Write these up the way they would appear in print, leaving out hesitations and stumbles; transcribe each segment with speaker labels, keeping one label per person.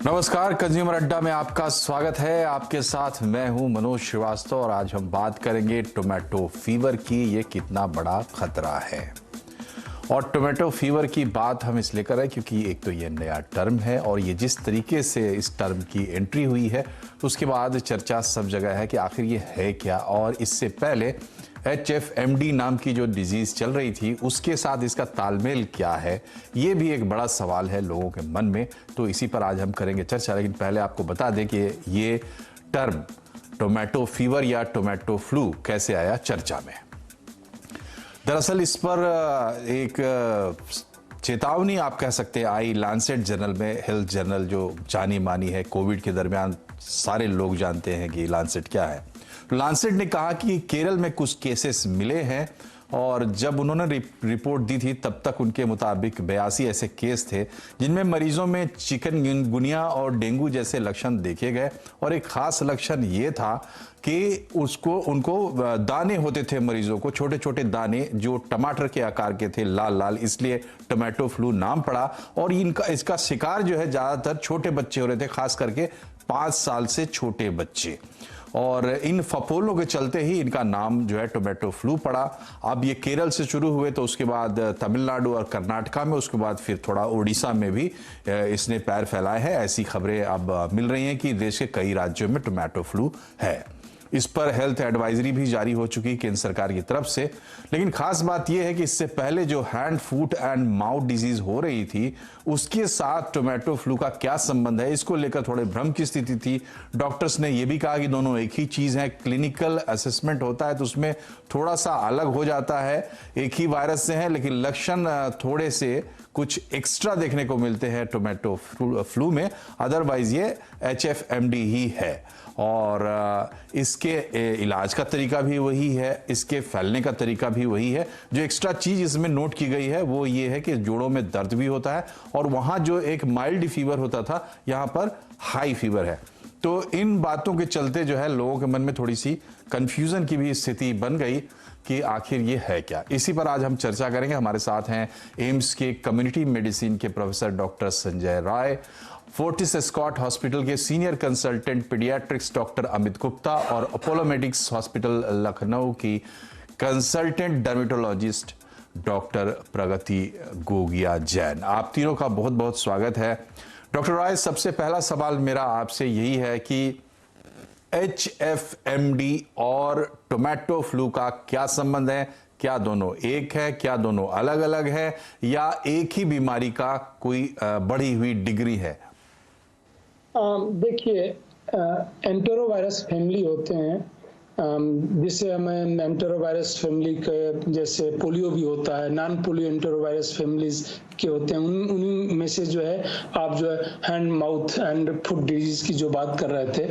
Speaker 1: नमस्कार, कंज्यूमर अड्डा में आपका स्वागत है। आपके साथ मैं हूं मनोज श्रीवास्तव और आज हम बात करेंगे टोमेटो फीवर की। ये कितना बड़ा खतरा है। और टोमेटो फीवर की बात हम इसलिए कर रहे हैं क्योंकि एक तो ये नया टर्म है और ये जिस तरीके से इस टर्म की एंट्री हुई है उसके बाद चर्चा सब जगह है कि आखिर ये है क्या। और इससे पहले HFMD नाम की जो डिजीज चल रही थी उसके साथ इसका तालमेल क्या है, ये भी एक बड़ा सवाल है लोगों के मन में। तो इसी पर आज हम करेंगे चर्चा। लेकिन पहले आपको बता दें कि ये टर्म टोमेटो फीवर या टोमेटो फ्लू कैसे आया चर्चा में। दरअसल इस पर एक चेतावनी आप कह सकते हैं आई लांसेट जर्नल में। हेल्थ जर्नल जो जानी मानी है, कोविड के दरमियान सारे लोग जानते हैं कि लांसेट क्या है। लांसेट ने कहा कि केरल में कुछ केसेस मिले हैं और जब उन्होंने रिपोर्ट दी थी तब तक उनके मुताबिक 82 ऐसे केस थे जिनमें मरीजों में चिकनगुनिया और डेंगू जैसे लक्षण देखे गए। और एक खास लक्षण ये था कि उनको दाने होते थे, मरीजों को छोटे छोटे दाने जो टमाटर के आकार के थे, लाल लाल, इसलिए टोमेटो फ्लू नाम पड़ा। और इसका शिकार जो है ज्यादातर छोटे बच्चे हो रहे थे, खास करके 5 साल से छोटे बच्चे। और इन फफोलों के चलते ही इनका नाम जो है टोमेटो फ्लू पड़ा। अब ये केरल से शुरू हुए तो उसके बाद तमिलनाडु और कर्नाटका में, उसके बाद फिर थोड़ा उड़ीसा में भी इसने पैर फैलाए हैं। ऐसी खबरें अब मिल रही हैं कि देश के कई राज्यों में टोमेटो फ्लू है। इस पर हेल्थ एडवाइजरी भी जारी हो चुकी केंद्र सरकार की तरफ से। लेकिन खास बात यह है कि इससे पहले जो hand foot and mouth disease हो रही थी उसके साथ टोमेटो फ्लू का क्या संबंध है, इसको लेकर थोड़े भ्रम की स्थिति थी। डॉक्टर्स ने यह भी कहा कि दोनों एक ही चीज है। क्लिनिकल असेसमेंट होता है तो उसमें थोड़ा सा अलग हो जाता है, एक ही वायरस से है लेकिन लक्षण थोड़े से कुछ एक्स्ट्रा देखने को मिलते हैं टोमेटो फ्लू में। अदरवाइज ये HFMD ही है और इसके इलाज का तरीका भी वही है, इसके फैलने का तरीका भी वही है। जो एक्स्ट्रा चीज इसमें नोट की गई है वो ये है कि जोड़ों में दर्द भी होता है और वहां जो एक माइल्ड फीवर होता था यहां पर हाई फीवर है। तो इन बातों के चलते जो है लोगों के मन में थोड़ी सी कंफ्यूजन की भी स्थिति बन गई कि आखिर ये है क्या। इसी पर आज हम चर्चा करेंगे। हमारे साथ हैं एम्स के कम्युनिटी मेडिसिन के professor doctor Sanjay Rai, Fortis escort hospital के senior consultant paediatrics doctor Amit Gupta और अपोलो मेडिक्स हॉस्पिटल लखनऊ की कंसल्टेंट डर्मेटोलॉजिस्ट डॉक्टर प्रगति गोगिया जैन। आप तीनों का बहुत बहुत स्वागत है। डॉक्टर राय, सबसे पहला सवाल मेरा आपसे यही है कि HFMD और टोमेटो फ्लू का क्या संबंध है? क्या दोनों एक है, क्या दोनों अलग अलग है, या एक ही बीमारी का कोई बढ़ी हुई डिग्री है?
Speaker 2: देखिए, एंटेरोवायरस फैमिली होते हैं जिसे हमें एंटेरोवायरस फैमिली के जैसे पोलियो भी होता है, नॉन पोलियो एंटेरोवायरस फैमिलीज के होते हैं। उन्हीं में से जो है आप जो है hand mouth and foot disease की जो बात कर रहे थे,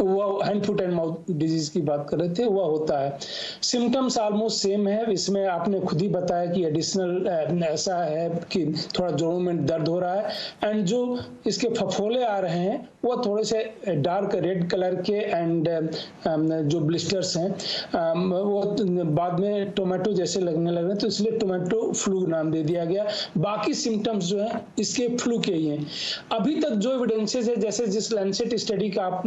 Speaker 2: वो hand foot and mouth disease की बात कर रहे थे, वह होता है। सिम्टम्स ऑलमोस्ट सेम है। इसमें आपने खुद ही बताया कि एडिशनल ऐसा है कि थोड़ा जोड़ों में दर्द हो रहा है एंड जो इसके फफोले आ रहे हैं वो थोड़े से डार्क रेड कलर के एंड जो ब्लिस्टर्स हैं वो बाद में टोमेटो जैसे लगने लग रहे हैं, तो इसलिए टोमेटो फ्लू नाम दे दिया गया। बाकी सिम्टम्स जो है इसके फ्लू के ही हैं। अभी तक जो एविडेंसेस है, जैसे जिस लैंसेट स्टडी का आप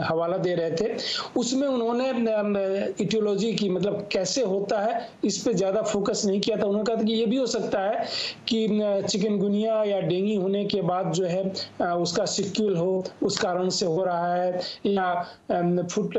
Speaker 2: हवाला दे रहे थे, उसमें उन्होंने इटियोलॉजी की, मतलब कैसे होता है, इस पे ज्यादा फोकस नहीं किया था। उन्होंने कहा था कि ये भी हो सकता है कि चिकनगुनिया या डेंगू होने के बाद जो है उसका सिक्यूल हो, उस कारण से हो रहा है, या hand foot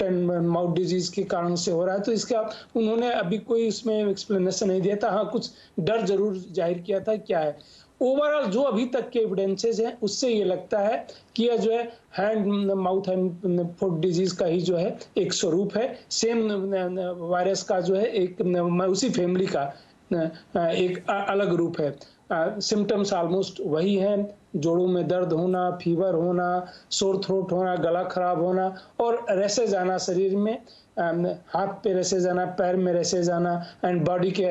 Speaker 2: and mouth disease के कारण से हो रहा है। तो इसका उन्होंने अभी कोई इसमें एक्सप्लेनेशन नहीं दिया था। हाँ, कुछ डर जरूर जाहिर किया था क्या है। ओवरऑल जो अभी तक के एविडेंसेस हैं उससे ये लगता है कि यह जो है hand mouth and foot disease का ही जो है एक स्वरूप है। सेम वायरस का जो है एक उसी फैमिली का एक अलग रूप है। सिम्टम्स ऑलमोस्ट वही हैं, जोड़ों में दर्द होना, फीवर होना, सोर थ्रोट होना, गला खराब होना और रैशेज आना शरीर में, हाथ पे रैशेज आना, पैर में रैशेज आना एंड बॉडी के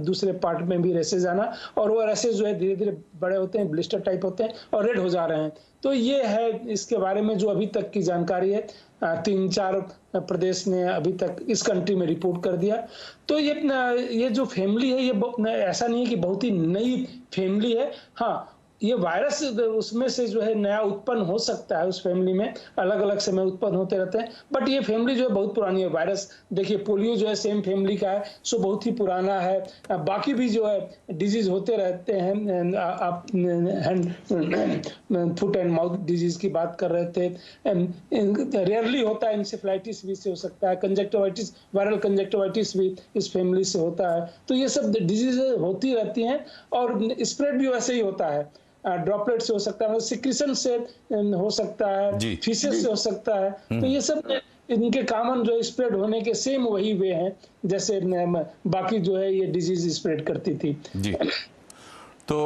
Speaker 2: दूसरे पार्ट में भी रैशेज आना, और वो रैशेज जो है धीरे धीरे बड़े होते हैं, ब्लिस्टर टाइप होते हैं और रेड हो जा रहे हैं। तो ये है इसके बारे में जो अभी तक की जानकारी है। 3-4 प्रदेश ने अभी तक इस कंट्री में रिपोर्ट कर दिया। तो ये जो फैमिली है ये ऐसा नहीं है कि बहुत ही नई फैमिली है। हाँ, ये वायरस उसमें से जो है नया उत्पन्न हो सकता है उस फैमिली में, अलग अलग समय उत्पन्न होते रहते हैं, बट ये फैमिली जो है बहुत पुरानी है। वायरस देखिए पोलियो जो है सेम फैमिली का है, सो बहुत ही पुराना है। बाकी भी जो है डिजीज होते रहते हैं। आप फुट एंड माउथ डिजीज की बात कर रहे थे, रेयरली होता है, इंसेफ्लाइटिस भी से हो सकता है, कंजक्टिवाइटिस, वायरल कंजक्टिवाइटिस भी इस फैमिली से होता है। तो ये सब डिजीज होती रहती हैं और स्प्रेड भी वैसे ही होता है, ड्रॉपलेट से हो सकता है, सिक्रीशन से हो सकता है, फीसेस से हो सकता है। तो ये सब इनके कॉमन जो स्प्रेड होने के सेम वही वे हैं जैसे बाकी जो है ये डिजीज स्प्रेड करती थी
Speaker 1: जी। तो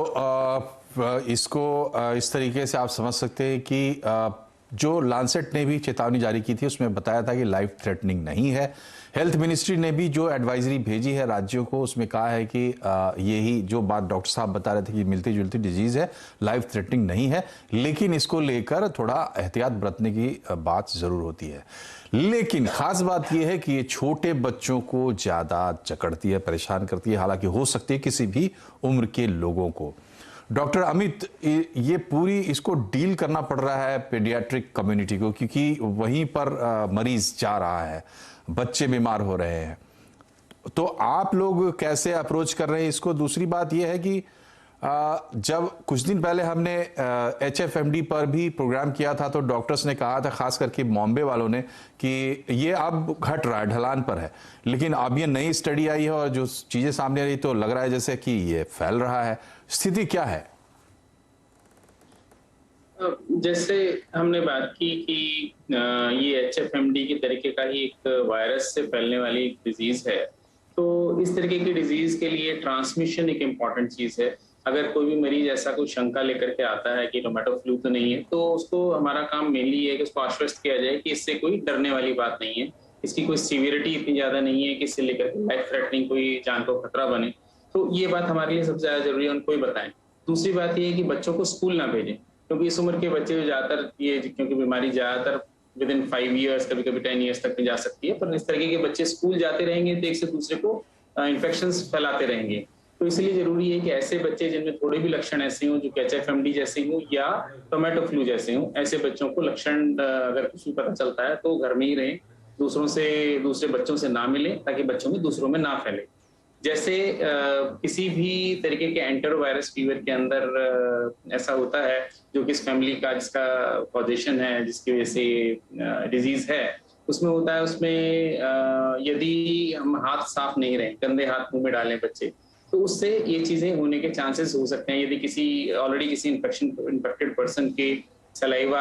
Speaker 1: इसको इस तरीके से आप समझ सकते हैं कि जो लांसेट ने भी चेतावनी जारी की थी उसमें बताया था कि लाइफ थ्रेटनिंग नहीं है। हेल्थ मिनिस्ट्री ने भी जो एडवाइजरी भेजी है राज्यों को उसमें कहा है कि यही जो बात डॉक्टर साहब बता रहे थे कि मिलती जुलती डिजीज है, लाइफ थ्रेटनिंग नहीं है, लेकिन इसको लेकर थोड़ा एहतियात बरतने की बात जरूर होती है। लेकिन खास बात यह है कि ये छोटे बच्चों को ज्यादा जकड़ती है, परेशान करती है, हालांकि हो सकती है किसी भी उम्र के लोगों को। डॉक्टर अमित, ये पूरी इसको डील करना पड़ रहा है पीडियाट्रिक कम्युनिटी को, क्योंकि वहीं पर मरीज जा रहा है, बच्चे बीमार हो रहे हैं। तो आप लोग कैसे अप्रोच कर रहे हैं इसको? दूसरी बात यह है कि जब कुछ दिन पहले हमने HFMD पर भी प्रोग्राम किया था तो डॉक्टर्स ने कहा था, खास करके बॉम्बे वालों ने, कि ये अब घट रहा है, ढलान पर है। लेकिन अब ये नई स्टडी आई है और जो चीजें सामने आ रही तो लग रहा है जैसे कि ये फैल रहा है। स्थिति क्या है?
Speaker 3: जैसे हमने बात की कि ये HFMD के तरीके का ही एक वायरस से फैलने वाली एक डिजीज है। तो इस तरीके की डिजीज के लिए ट्रांसमिशन एक इम्पॉर्टेंट चीज है। अगर कोई भी मरीज ऐसा कोई शंका लेकर के आता है कि टोमेटो फ्लू तो नहीं है, तो उसको हमारा काम मेनली है कि उसको आश्वस्त किया जाए कि इससे कोई डरने वाली बात नहीं है, इसकी कोई सीवियरिटी इतनी ज्यादा नहीं है कि इससे लेकर के लाइफ थ्रेटनिंग कोई जान को खतरा बने। तो ये बात हमारे लिए सबसे ज्यादा जरूरी है, उनको ही बताएं। दूसरी बात ये है कि बच्चों को स्कूल ना भेजें, क्योंकि इस उम्र के बच्चे जो ज्यादातर ये क्योंकि बीमारी ज्यादातर विद इन 5 ईयर्स, कभी कभी 10 ईयर्स तक भी जा सकती है, पर इस तरीके के बच्चे स्कूल जाते रहेंगे तो एक से दूसरे को इन्फेक्शंस फैलाते रहेंगे। तो इसलिए जरूरी है कि ऐसे बच्चे जिनमें थोड़े भी लक्षण ऐसे हों, जो HFMD जैसे हो या टोमेटो फ्लू जैसे हों, ऐसे बच्चों को लक्षण अगर कुछ भी पता चलता है तो घर में ही रहें, दूसरे बच्चों से ना मिलें, ताकि बच्चों में दूसरों में ना फैले। जैसे किसी भी तरीके के एंटेरोवायरस फीवर के अंदर ऐसा होता है जो कि इस फैमिली का जिसका पॉजिशन है, जिसकी वजह से डिजीज है, उसमें होता है, उसमें यदि हम हाथ साफ नहीं रहे, गंदे हाथ मुंह में डालें बच्चे, तो उससे ये चीजें होने के चांसेस हो सकते हैं। यदि किसी इन्फेक्टेड पर्सन के सलाइवा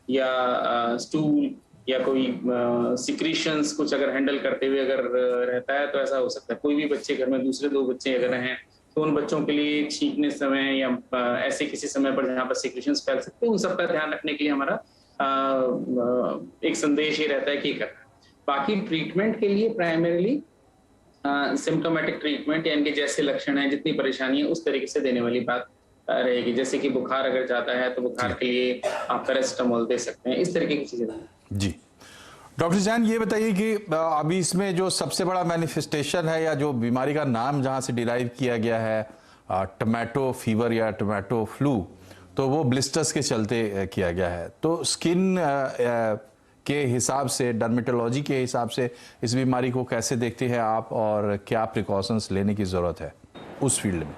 Speaker 3: या स्टूल या कोई सिक्रीशंस कुछ अगर हैंडल करते हुए अगर रहता है तो ऐसा हो सकता है। कोई भी बच्चे घर में दूसरे 2 बच्चे अगर हैं तो उन बच्चों के लिए छींकने समय या ऐसे किसी समय पर जहाँ पर सिक्रीशंस फैल सकते हैं, उन सब का ध्यान रखने के लिए हमारा एक संदेश ये रहता है कि करना। बाकी ट्रीटमेंट के लिए प्राइमरीली सिम्टोमेटिक ट्रीटमेंट, यानी कि जैसे लक्षण है, जितनी परेशानी है उस तरीके से देने वाली बात रहेगी। जैसे कि बुखार अगर जाता है तो बुखार के लिए आप पैरासिटामोल दे सकते हैं, इस तरीके की चीजें।
Speaker 1: जी डॉक्टर जैन, ये बताइए कि अभी इसमें जो सबसे बड़ा मैनिफेस्टेशन है या जो बीमारी का नाम जहां से डिराइव किया गया है टोमेटो फीवर या टोमेटो फ्लू, तो वो ब्लिस्टर्स के चलते किया गया है। तो स्किन के हिसाब से, डर्मेटोलॉजी के हिसाब से इस बीमारी को कैसे देखते हैं आप, और क्या प्रिकॉशंस लेने की जरूरत है उस फील्ड में?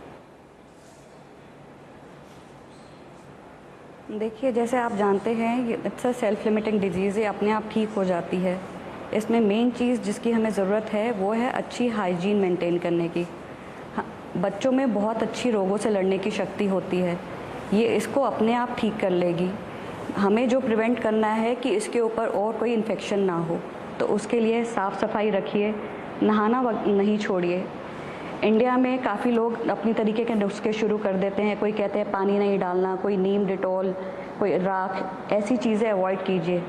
Speaker 4: देखिए, जैसे आप जानते हैं ये it's a self limiting disease है, अपने आप ठीक हो जाती है। इसमें मेन चीज़ जिसकी हमें ज़रूरत है वो है अच्छी हाइजीन मेंटेन करने की। बच्चों में बहुत अच्छी रोगों से लड़ने की शक्ति होती है, ये इसको अपने आप ठीक कर लेगी। हमें जो प्रिवेंट करना है कि इसके ऊपर और कोई इन्फेक्शन ना हो, तो उसके लिए साफ़ सफाई रखिए, नहाना नहीं छोड़िए। इंडिया में काफ़ी लोग अपनी तरीके के नुस्खे शुरू कर देते हैं, कोई कहते हैं पानी नहीं डालना, कोई नीम डिटॉल, कोई राख, ऐसी चीज़ें अवॉइड कीजिए।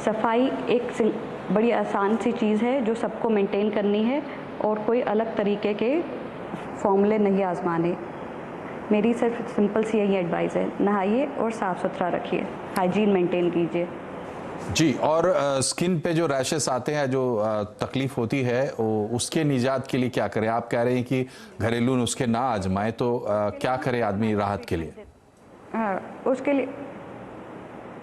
Speaker 4: सफाई एक बड़ी आसान सी चीज़ है जो सबको मेंटेन करनी है, और कोई अलग तरीके के फॉर्मूले नहीं आजमाने। मेरी सिर्फ सिंपल सी यही एडवाइस है, नहाइए और साफ़ सुथरा रखिए, हाइजीन मेंटेन कीजिए।
Speaker 1: जी, और स्किन पे जो रैशेस आते हैं, जो तकलीफ होती है, उसके निजात के लिए क्या करें? आप कह रहे हैं कि घरेलू नुस्खे ना आजमाएं, तो क्या करे आदमी राहत के लिए?
Speaker 4: उसके लिए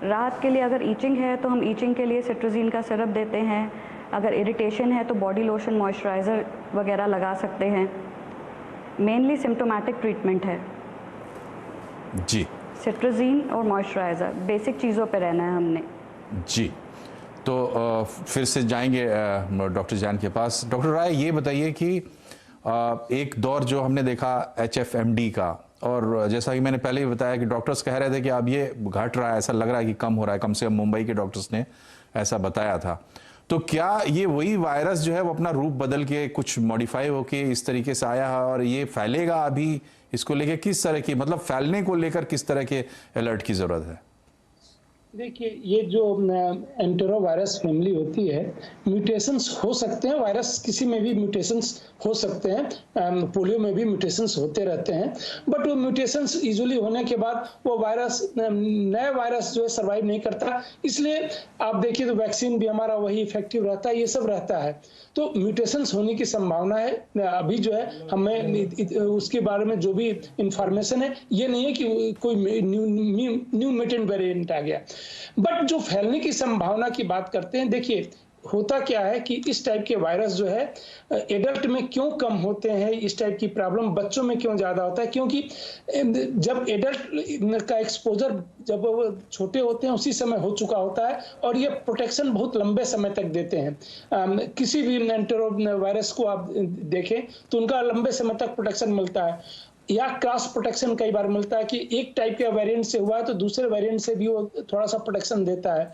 Speaker 4: राहत के लिए अगर ईचिंग है तो हम ईचिंग के लिए सिट्रोजिन का सिरप देते हैं। अगर इरिटेशन है तो बॉडी लोशन, मॉइस्चराइज़र वगैरह लगा सकते हैं। मेनली सिम्टोमेटिक ट्रीटमेंट है
Speaker 1: जी।
Speaker 4: सिट्रोजिन और मॉइस्चराइज़र, बेसिक चीज़ों पे रहना है हमने।
Speaker 1: जी, तो फिर से जाएंगे डॉक्टर जैन के पास। डॉक्टर राय, ये बताइए कि एक दौर जो हमने देखा HFMD का, और जैसा कि मैंने पहले ही बताया कि डॉक्टर्स कह रहे थे कि अब ये घट रहा है, ऐसा लग रहा है कि कम हो रहा है, कम से कम मुंबई के डॉक्टर्स ने ऐसा बताया था। तो क्या ये वही वायरस जो है वो अपना रूप बदल के कुछ मॉडिफाई होके इस तरीके से आया है और ये फैलेगा? अभी इसको लेके किस तरह की, मतलब फैलने को लेकर किस तरह के अलर्ट की जरूरत है?
Speaker 2: देखिए, ये जो एंटेरो वायरस फैमिली होती है, म्यूटेशंस हो सकते हैं, वायरस किसी में भी म्यूटेशंस हो सकते हैं, पोलियो में भी म्यूटेशंस होते रहते हैं, बट वो म्यूटेशंस यूजुअली होने के बाद वो वायरस, नया वायरस जो है सर्वाइव नहीं करता। इसलिए आप देखिए तो वैक्सीन भी हमारा वही इफेक्टिव रहता है, ये सब रहता है। तो म्यूटेशंस होने की संभावना है। अभी जो है हमें उसके बारे में जो भी इंफॉर्मेशन है, ये नहीं है कि कोई न्यू म्यूटेंट वेरिएंट आ गया, बट जो फैलने की संभावना की बात करते हैं, देखिए होता क्या है कि इस टाइप के वायरस जो है एडल्ट में क्यों कम होते हैं, इस टाइप की प्रॉब्लम बच्चों में क्यों ज्यादा होता है, क्योंकि जब एडल्ट का एक्सपोजर जब वो छोटे होते हैं उसी समय हो चुका होता है, और ये प्रोटेक्शन बहुत लंबे समय तक देते हैं। किसी भी एंटेरो वायरस को आप देखें तो उनका लंबे समय तक प्रोटेक्शन मिलता है, या क्रॉस प्रोटेक्शन कई बार मिलता है कि एक टाइप के वेरिएंट से हुआ है तो दूसरे वेरिएंट से भी वो थोड़ा सा प्रोटेक्शन देता है।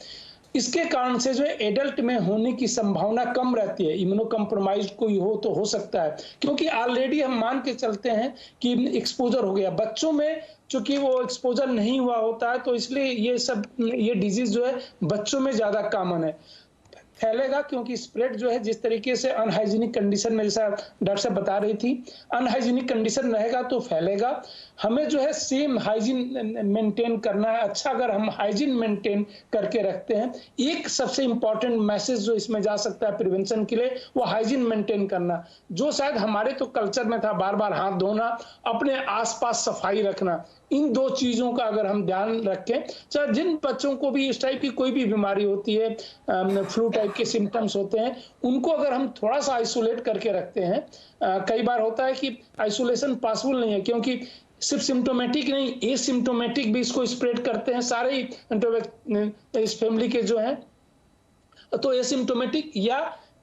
Speaker 2: इसके कारण से जो है एडल्ट में होने की संभावना कम रहती है। इम्यूनो कम्प्रोमाइज कोई हो तो हो सकता है, क्योंकि ऑलरेडी हम मान के चलते हैं कि एक्सपोजर हो गया। बच्चों में चूंकि वो एक्सपोजर नहीं हुआ होता है, तो इसलिए ये डिजीज जो है बच्चों में ज्यादा कॉमन है, फैलेगा, क्योंकि स्प्रेड जो है जिस तरीके से अनहाइजीनिक कंडीशन में, जैसा डॉक्टर साहब बता रही थी, अनहाइजीनिक कंडीशन रहेगा तो फैलेगा। हमें जो है सेम हाइजीन मेंटेन करना है। अच्छा, अगर हम हाइजीन मेंटेन करके रखते हैं, एक सबसे इंपॉर्टेंट मैसेज जो इसमें जा सकता है प्रिवेंशन के लिए, वो हाइजीन मेंटेन करना, जो शायद हमारे तो कल्चर में था, बार बार हाथ धोना, अपने आसपास सफाई रखना। इन दो चीजों का अगर हम ध्यान रखें, चाहे जिन बच्चों को भी इस टाइप की कोई भी बीमारी होती है, फ्लू टाइप के सिम्टम्स होते हैं, उनको अगर हम थोड़ा सा आइसोलेट करके रखते हैं, कई बार होता है कि आइसोलेशन पॉसिबल नहीं है, क्योंकि सिर्फ सिम्टोमेटिक नहीं, एसिम्टोमेटिक भी इसको स्प्रेड करते हैं सारे इस फैमिली के जो है। तो एसिम्टोमेटिक या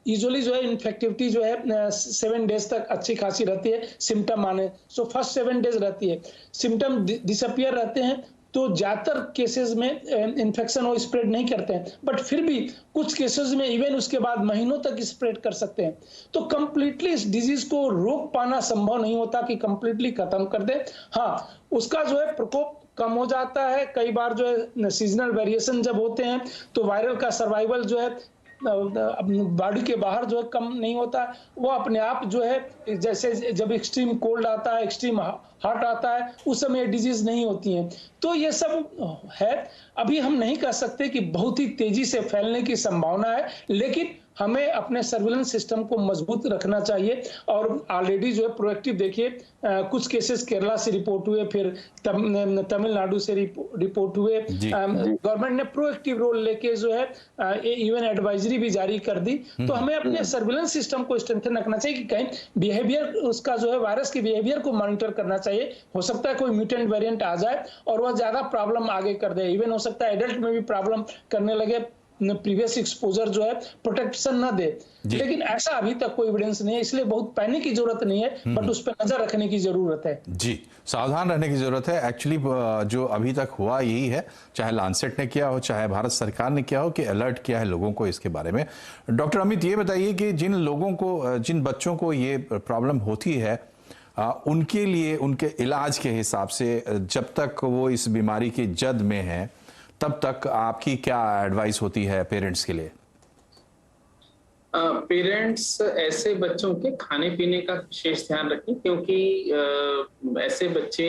Speaker 2: यूजुअली जो है इन्फेक्टिविटी जो है 7 डेज तक अच्छी खासी रहती है, सिम्टम आने, सो फर्स्ट 7 डेज रहती है, सिम्टम डिसअपियर रहते हैं, तो ज्यादातर केसेस में इन्फेक्शन वो स्प्रेड नहीं करते हैं, बट फिर भी कुछ केसेस में इवन उसके बाद महीनों तक स्प्रेड कर सकते हैं। तो कंप्लीटली इस डिजीज को रोक पाना संभव नहीं होता कि कंप्लीटली खत्म कर दे। हाँ, उसका जो है प्रकोप कम हो जाता है। कई बार जो है सीजनल वेरिएशन जब होते हैं तो वायरल का सर्वाइवल जो है बॉडी के बाहर जो है कम नहीं होता, वो अपने आप जो है, जैसे जब एक्सट्रीम कोल्ड आता है, एक्सट्रीम हॉट आता है, उस समय डिजीज नहीं होती हैं। तो ये सब है। अभी हम नहीं कह सकते कि बहुत ही तेजी से फैलने की संभावना है, लेकिन हमें अपने सर्विलेंस सिस्टम को मजबूत रखना चाहिए। और ऑलरेडी जो है प्रोएक्टिव, देखिए कुछ केसेस केरला से रिपोर्ट हुए, फिर तमिलनाडु से रिपोर्ट हुए। गवर्नमेंट ने प्रोएक्टिव रोल लेके जो है इवन एडवाइजरी भी जारी कर दी। तो हमें अपने सर्विलेंस सिस्टम को स्ट्रेंथन रखना चाहिए कि कहीं बिहेवियर उसका जो है वायरस के बिहेवियर को मॉनिटर करना चाहिए। हो सकता है कोई म्यूटेंट वेरिएंट आ जाए और वह ज्यादा प्रॉब्लम आगे कर दे, इवन हो सकता है एडल्ट में भी प्रॉब्लम करने लगे, प्रीवियस एक्सपोजर जो है प्रोटेक्शन ना दे, लेकिन ऐसा अभी तक कोई एविडेंस नहीं है, इसलिए बहुत पैनिक की जरूरत नहीं है, बट उस पर नजर रखने की जरूरत है।
Speaker 1: जी, सावधान रहने की जरूरत है। एक्चुअली जो अभी तक हुआ यही है, चाहे लांसेट ने किया हो, चाहे भारत सरकार ने किया हो, कि अलर्ट किया है लोगों को इसके बारे में। डॉक्टर अमित, ये बताइए कि जिन लोगों को, जिन बच्चों को ये प्रॉब्लम होती है, उनके लिए उनके इलाज के हिसाब से जब तक वो इस बीमारी की जद में है, तब तक आपकी क्या एडवाइस होती है पेरेंट्स के लिए?
Speaker 3: पेरेंट्स ऐसे बच्चों के खाने पीने का विशेष ध्यान रखें, क्योंकि ऐसे बच्चे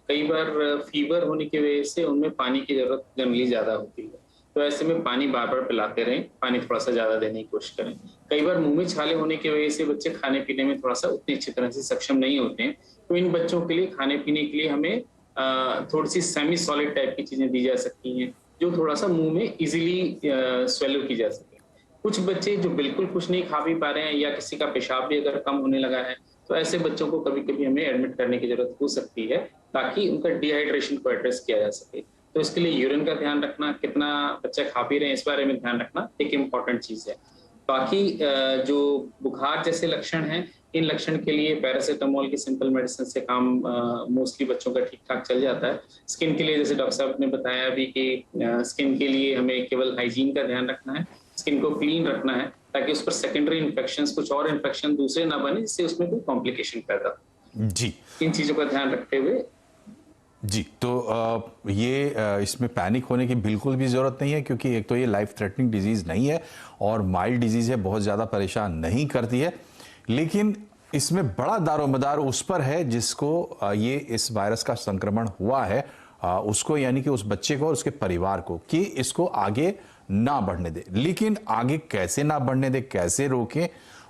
Speaker 3: कई बार फीवर होने की वजह से उनमें पानी की जरूरत जनरली ज्यादा होती है। तो ऐसे में पानी बार बार पिलाते रहें, पानी थोड़ा सा ज्यादा देने की कोशिश करें। कई बार मुंह में छाले होने की वजह से बच्चे खाने पीने में थोड़ा सा उतनी अच्छी तरह से सक्षम नहीं होते हैं। तो इन बच्चों के लिए खाने पीने के लिए हमें थोड़ी सी सेमी सॉलिड टाइप की चीजें दी जा सकती हैं जो थोड़ा सा मुंह में इजीली स्वेलो की जा सके। कुछ बच्चे जो बिल्कुल कुछ नहीं खा भी पा रहे हैं या किसी का पेशाब भी अगर कम होने लगा है तो ऐसे बच्चों को कभी कभी हमें एडमिट करने की जरूरत हो सकती है ताकि उनका डिहाइड्रेशन को एड्रेस किया जा सके। तो इसके लिए यूरिन का ध्यान रखना, कितना बच्चा खा पी रहे हैं इस बारे में ध्यान रखना एक इम्पॉर्टेंट चीज है। बाकी जो बुखार जैसे लक्षण हैं, इन लक्षण के लिए पैरासिटामोल की सिंपल मेडिसिन से काम मोस्टली बच्चों का ठीक ठाक चल जाता है। स्किन के लिए जैसे डॉक्टर साहब ने बताया अभी कि स्किन के लिए हमें केवल हाइजीन का ध्यान रखना है, स्किन को क्लीन रखना है ताकि उस पर सेकेंडरी इन्फेक्शंस, कुछ और इन्फेक्शन दूसरे ना बने जिससे उसमें कोई कॉम्प्लिकेशन पैदा हो।
Speaker 1: जी,
Speaker 3: इन चीजों का ध्यान रखते हुए
Speaker 1: जी, तो ये इसमें पैनिक होने की बिल्कुल भी ज़रूरत नहीं है क्योंकि एक तो ये लाइफ थ्रेटनिंग डिजीज़ नहीं है और माइल्ड डिजीज़ है, बहुत ज़्यादा परेशान नहीं करती है। लेकिन इसमें बड़ा दारोमदार उस पर है जिसको ये इस वायरस का संक्रमण हुआ है, उसको यानी कि उस बच्चे को और उसके परिवार को, कि इसको आगे ना बढ़ने दे। लेकिन आगे कैसे ना बढ़ने दे, कैसे रोकें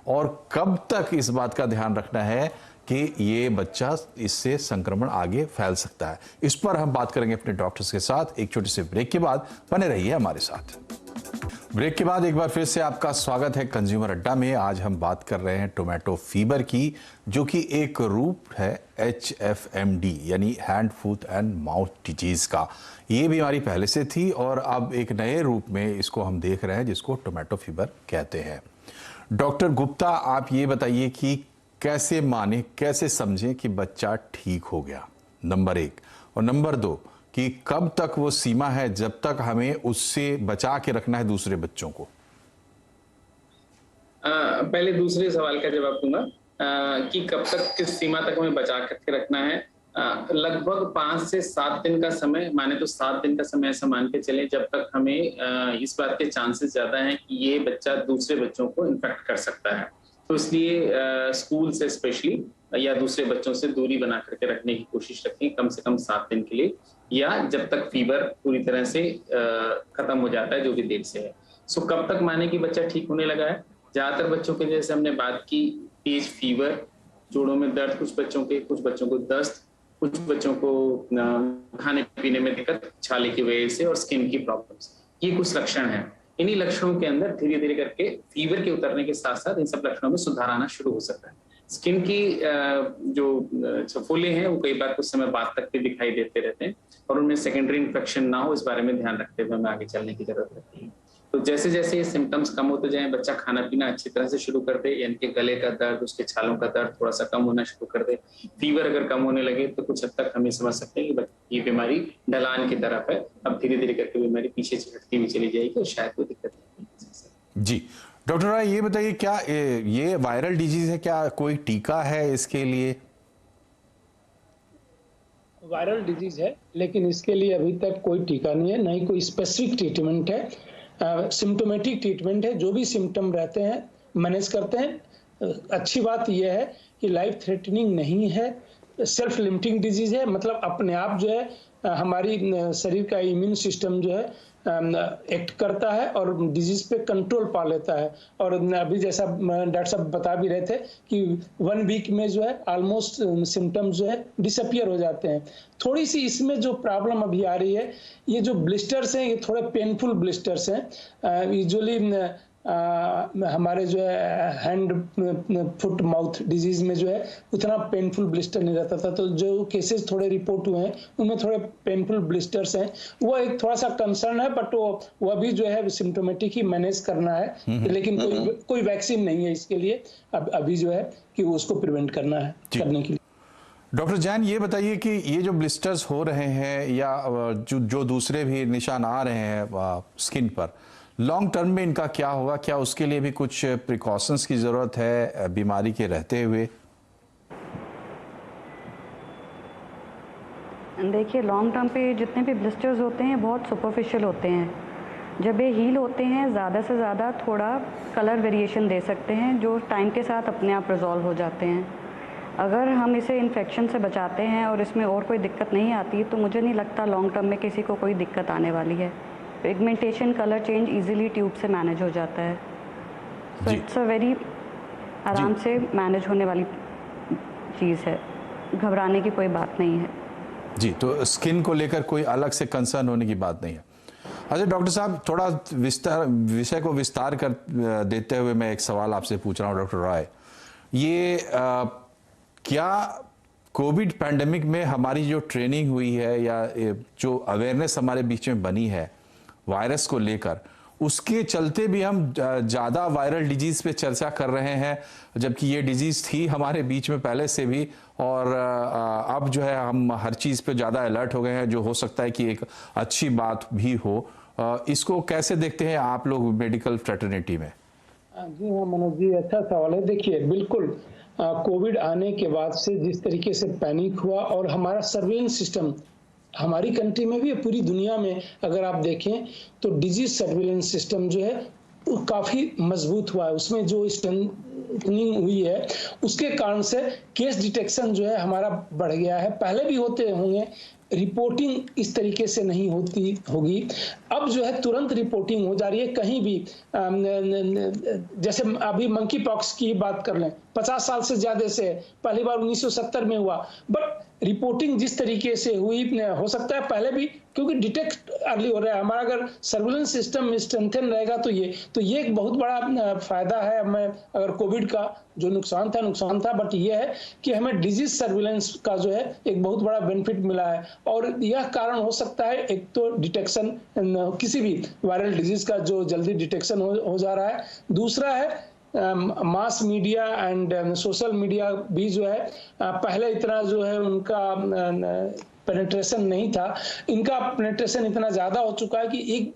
Speaker 1: और कब तक इस बात का ध्यान रखना है कि ये बच्चा इससे संक्रमण आगे फैल सकता है, इस पर हम बात करेंगे अपने डॉक्टर्स के साथ एक छोटे से ब्रेक के बाद। बने रहिए हमारे साथ। ब्रेक के बाद एक बार फिर से आपका स्वागत है कंज्यूमर अड्डा में। आज हम बात कर रहे हैं टोमेटो फीवर की, जो कि एक रूप है HFMD यानी hand, foot and mouth disease का। ये बीमारी पहले से थी और अब एक नए रूप में इसको हम देख रहे हैं जिसको टोमेटो फीवर कहते हैं। डॉक्टर गुप्ता, आप ये बताइए कि कैसे माने, कैसे समझें कि बच्चा ठीक हो गया, नंबर 1, और नंबर 2 कि कब तक वो सीमा है जब तक हमें उससे बचा के रखना है दूसरे बच्चों को।
Speaker 3: पहले दूसरे सवाल का जवाब दूंगा कि कब तक, किस सीमा तक हमें बचा करके रखना है। लगभग 5 से 7 दिन का समय, माने तो 7 दिन का समय ऐसा मान के चले जब तक हमें इस बात के चांसेस ज्यादा हैं कि ये बच्चा दूसरे बच्चों को इन्फेक्ट कर सकता है। तो इसलिए स्कूल से स्पेशली या दूसरे बच्चों से दूरी बना करके रखने की कोशिश रखें कम से कम 7 दिन के लिए, या जब तक फीवर पूरी तरह से खत्म हो जाता है, जो भी देर से है। सो कब तक माने कि बच्चा ठीक होने लगा है? ज्यादातर बच्चों के, जैसे हमने बात की, तेज फीवर, जोड़ों में दर्द कुछ बच्चों के, कुछ बच्चों को दस्त, कुछ बच्चों को खाने पीने में दिक्कत छाले की वजह से, और स्किन की प्रॉब्लम्स, ये कुछ लक्षण हैं। इन्हीं लक्षणों के अंदर धीरे धीरे करके फीवर के उतरने के साथ साथ इन सब लक्षणों में सुधार आना शुरू हो सकता है। स्किन की जो फफोले हैं वो कई बार कुछ समय बाद तक भी दिखाई देते रहते हैं और उनमें सेकेंडरी इन्फेक्शन ना हो, इस बारे में ध्यान रखते हुए हमें आगे चलने की जरूरत रहती है। तो जैसे जैसे ये सिम्टम्स कम होते जाएं, बच्चा खाना पीना अच्छी तरह से शुरू कर दे, यानी कि गले का दर्द, उसके छालों का दर्द थोड़ा सा कम होना शुरू कर दे, फीवर अगर कम होने लगे तो कुछ हद तक हमें समझ सकते हैं कि ये बीमारी ढलान की तरफ है। अब धीरे धीरे करके बीमारी पीछे से हटती हुई चली जाएगी और शायद कोई दिक्कत नहीं।
Speaker 1: जी डॉक्टर राय, ये बताइए क्या ये वायरल डिजीज है, क्या कोई टीका है इसके लिए?
Speaker 2: वायरल डिजीज है लेकिन इसके लिए अभी तक कोई टीका नहीं है, ना ही कोई स्पेसिफिक ट्रीटमेंट है। सिम्टोमेटिक ट्रीटमेंट है, जो भी सिम्टम रहते हैं मैनेज करते हैं। अच्छी बात यह है कि लाइफ थ्रेटनिंग नहीं है, सेल्फ लिमिटिंग डिजीज है, मतलब अपने आप जो है हमारी शरीर का इम्यून सिस्टम जो है एक्ट करता है और डिजीज पे कंट्रोल पा लेता है। और अभी जैसा डॉक्टर साहब बता भी रहे थे कि 1 वीक में जो है ऑलमोस्ट सिम्टम्स जो है डिसअपियर हो जाते हैं। थोड़ी सी इसमें जो प्रॉब्लम अभी आ रही है, ये जो ब्लिस्टर्स हैं ये थोड़े पेनफुल ब्लिस्टर्स हैं। यूजुअली हमारे जो है हैंड, फुट, माउथ डिजीज में जो है उतना पेनफुल ब्लिस्टर नहीं रहता था। तो जो केसेस थोड़े रिपोर्ट हुए हैं उनमें थोड़े पेनफुल ब्लिस्टर्स हैं, वो एक थोड़ा सा कंसर्न है, बट वो अभी जो है सिम्टोमेटिक ही मैनेज करना है। लेकिन कोई वैक्सीन नहीं है इसके लिए अभी जो है कि उसको प्रिवेंट करना है करने के लिए।
Speaker 1: डॉक्टर जैन, ये बताइए कि ये जो ब्लिस्टर्स हो रहे हैं या जो दूसरे भी निशान आ रहे हैं स्किन पर, लॉन्ग टर्म में इनका क्या होगा? क्या उसके लिए भी कुछ प्रिकॉशंस की जरूरत है बीमारी के रहते हुए?
Speaker 4: देखिए, लॉन्ग टर्म पे जितने भी ब्लिस्टर्स होते हैं बहुत सुपरफिशियल होते हैं। जब ये हील होते हैं ज़्यादा से ज़्यादा थोड़ा कलर वेरिएशन दे सकते हैं जो टाइम के साथ अपने आप रिजॉल्व हो जाते हैं। अगर हम इसे इन्फेक्शन से बचाते हैं और इसमें और कोई दिक्कत नहीं आती तो मुझे नहीं लगता लॉन्ग टर्म में किसी को कोई दिक्कत आने वाली है। Pigmentation, colour change easily tube से मैनेज हो जाता है। सो इट्स अ वेरी आराम से मैनेज होने वाली चीज़ है, घबराने की कोई बात नहीं है।
Speaker 1: जी, तो स्किन को लेकर कोई अलग से कंसर्न होने की बात नहीं है। अच्छा डॉक्टर साहब, थोड़ा विषय को विस्तार कर देते हुए मैं एक सवाल आपसे पूछ रहा हूँ डॉक्टर रॉय, ये क्या कोविड पैंडेमिक में हमारी जो ट्रेनिंग हुई है या जो अवेयरनेस हमारे बीच में बनी है वायरस को लेकर, उसके चलते भी हम ज़्यादा वायरल डिजीज़ पे चर्चा कर रहे हैं, जबकि ये डिजीज़ थी हमारे बीच में पहले से भी, और अब जो है हम हर चीज़ पे ज़्यादा अलर्ट हो गए हैं, जो हो सकता है कि एक अच्छी बात भी हो। इसको कैसे देखते हैं आप लोग मेडिकल फ्रेटर्निटी में?
Speaker 2: जी हाँ मनोज जी, अच्छा सवाल है। देखिए बिल्कुल कोविड आने के बाद से जिस तरीके से पैनिक हुआ और हमारा सर्वेलेंस सिस्टम हमारी कंट्री में भी, पूरी दुनिया में अगर आप देखें तो डिजीज सर्वेलेंस सिस्टम जो है वो काफी मजबूत हुआ है। उसमें जो स्ट्रेंथनिंग हुई है उसके कारण से केस डिटेक्शन जो है हमारा बढ़ गया है। पहले भी होते होंगे, रिपोर्टिंग इस तरीके से नहीं होती होगी, अब जो है तुरंत रिपोर्टिंग हो जा रही है कहीं भी। जैसे अभी मंकी पॉक्स की बात कर लें, 50 साल से ज्यादा से पहली बार 1970 में हुआ, बट रिपोर्टिंग जिस तरीके से हुई, हो सकता है पहले भी, क्योंकि डिटेक्ट अर्ली हो रहा है हमारा। अगर सर्विलेंस सिस्टम स्ट्रेंथन रहेगा तो ये एक बहुत बड़ा फायदा है हमें। अगर कोविड का जो नुकसान था, बट ये है कि हमें डिजीज सर्विलेंस का जो है एक बहुत बड़ा बेनिफिट मिला है। और यह कारण हो सकता है, एक तो डिटेक्शन किसी भी वायरल डिजीज का जो जल्दी डिटेक्शन हो जा रहा है, दूसरा है mass media and social media भी जो है पहले इतना जो है उनका पेनिट्रेशन नहीं था, इनका पेनिट्रेशन इतना ज्यादा हो चुका है कि एक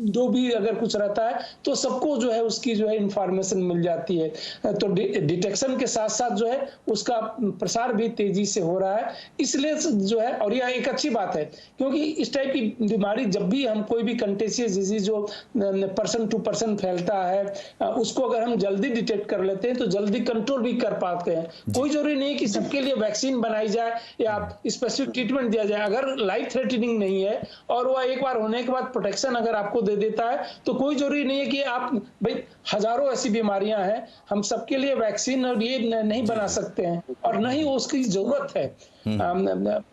Speaker 2: दो भी अगर कुछ रहता है तो सबको जो है उसकी जो है इंफॉर्मेशन मिल जाती है। तो डिटेक्शन के साथ साथ जो है उसका प्रसार भी तेजी से हो रहा है, इसलिए जो है, और यह एक अच्छी बात है क्योंकि इस टाइप की बीमारी जब भी हम कोई भी कंटेजियस डिजीज जो पर्सन टू पर्सन फैलता है उसको अगर हम जल्दी डिटेक्ट कर लेते हैं तो जल्दी कंट्रोल भी कर पाते हैं। कोई जरूरी नहीं कि सबके लिए वैक्सीन बनाई जाए या स्पेसिफिक ट्रीटमेंट दिया जाए। अगर लाइफ थ्रेटनिंग नहीं है और वह एक बार होने के बाद प्रोटेक्शन अगर आपको दे देता है तो कोई जरूरी नहीं है कि आप, भाई हजारों ऐसी बीमारियां हैं, हम सबके लिए वैक्सीन और ये नहीं बना सकते हैं और न ही उसकी जरूरत है।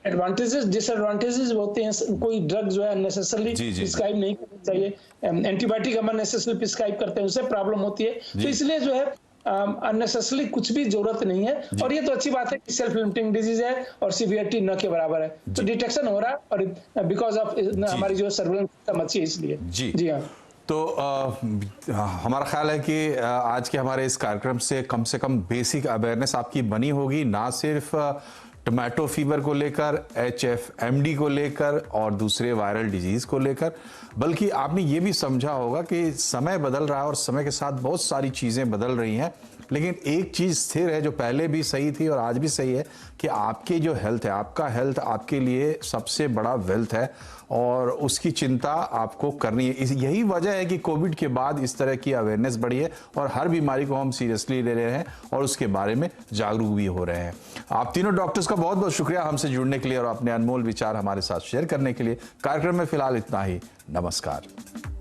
Speaker 2: एडवांटेजेस डिसएडवांटेजेस होते हैं। कोई ड्रग जो है अननेसेसरली प्रिस्क्राइब नहीं करनी चाहिए। एंटीबायोटिक हम अननेसेसरली प्रिस्क्राइब करते हैं, उससे प्रॉब्लम होती है। तो इसलिए जो है अननेसेसरली कुछ भी जरूरत नहीं है। और ये तो अच्छी बात है कि सेल्फ लिमिटिंग डिजीज है और सीवियरिटी न के बराबर है, तो डिटेक्शन हो रहा है और बिकॉज ऑफ हमारी जो सर्विलेंस सिस्टम अच्छी है इसलिए। जी हाँ।
Speaker 1: तो हमारा ख्याल है कि आज के हमारे इस कार्यक्रम से कम बेसिक अवेयरनेस आपकी बनी होगी, ना सिर्फ टोमेटो फीवर को लेकर, HFMD को लेकर और दूसरे वायरल डिजीज को लेकर, बल्कि आपने ये भी समझा होगा कि समय बदल रहा है और समय के साथ बहुत सारी चीज़ें बदल रही हैं, लेकिन एक चीज़ स्थिर है जो पहले भी सही थी और आज भी सही है कि आपकी जो हेल्थ है, आपका हेल्थ आपके लिए सबसे बड़ा वेल्थ है और उसकी चिंता आपको करनी है। यही वजह है कि कोविड के बाद इस तरह की अवेयरनेस बढ़ी है और हर बीमारी को हम सीरियसली ले रहे हैं और उसके बारे में जागरूक भी हो रहे हैं। आप तीनों डॉक्टर्स का बहुत बहुत शुक्रिया हमसे जुड़ने के लिए और अपने अनमोल विचार हमारे साथ शेयर करने के लिए। कार्यक्रम में फिलहाल इतना ही। नमस्कार।